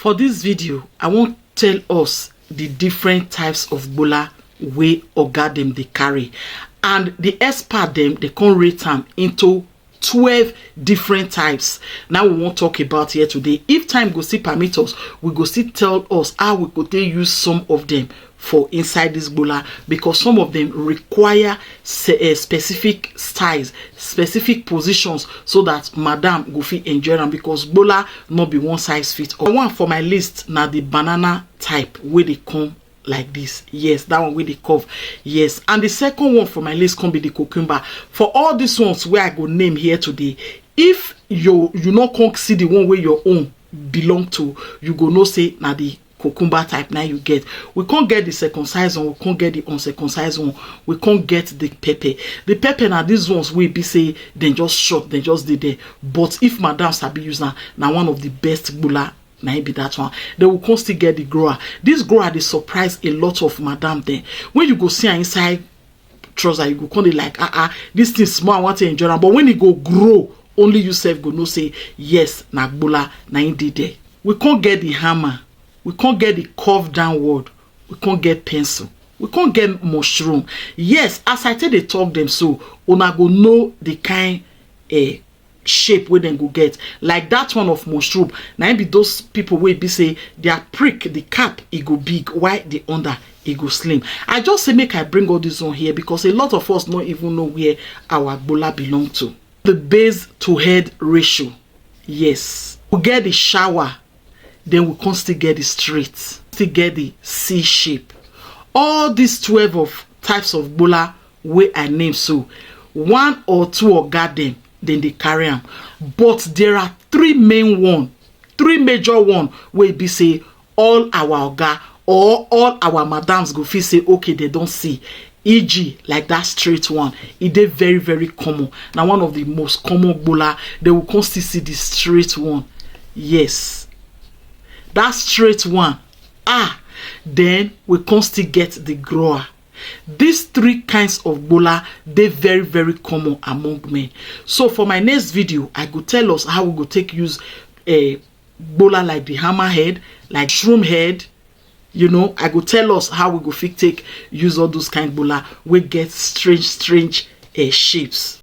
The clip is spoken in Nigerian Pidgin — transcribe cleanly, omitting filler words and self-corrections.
For this video, I want tell us the different types of gbola wey oga dem dey carry, and the expert dem they can rate them into 12 different types. Now we won't talk about here today. If time go see permit us, we go see tell us how we could use some of them for inside this gbola, because some of them require specific styles, specific positions, so that madam go fit enjoy them, because gbola not be one size fit all. One for my list now the banana type where they come like this. Yes, that one with the curve. Yes, and the second one for my list can be the cucumber. For all these ones where I go name here today, if you not can't see the one where your own belong to, you go no say now the cucumber type now you get. We can't get the circumcised one, we can't get the uncircumcised one, we can't get the pepper. The pepper now these ones will be say then just short, they just did there. But if madam sabi use now one of the best gbola, now be that one. They will constantly get the grower. This grower they surprise a lot of madam there. When you go see her inside trouser, you go kind of like this thing small, I want to enjoy them. But when it go grow, only yourself go no say yes, na gbola na indeed there. We can't get the hammer, we can't get the curve downward, we can't get pencil, we can't get mushroom. Yes, as I tell they talk them so, una go know the kind shape where then go get, like that one of mushroom. Now be those people where be say their prick, the cap it go big, while the under it go slim. I just say make I bring all this on here because a lot of us don't even know where our gbola belong to. The base to head ratio. Yes, we get the shower, then we can still get the straight, still get the C shape. All these 12 of types of gbola where I name, so one or two of them then they carry them. But there are three major one where be say all our oga or all our madams go feel say okay they don't see, e.g. like that straight one. It is very very common. Now one of the most common gbola, they will constantly see the straight one. Yes, that straight one. Then we constantly get the grower. These three kinds of gbola, they very very common among men. So for my next video, I go tell us how we go take use a gbola like the hammer head, like shroom head. You know, I go tell us how we go take use all those kind of gbola we get strange shapes.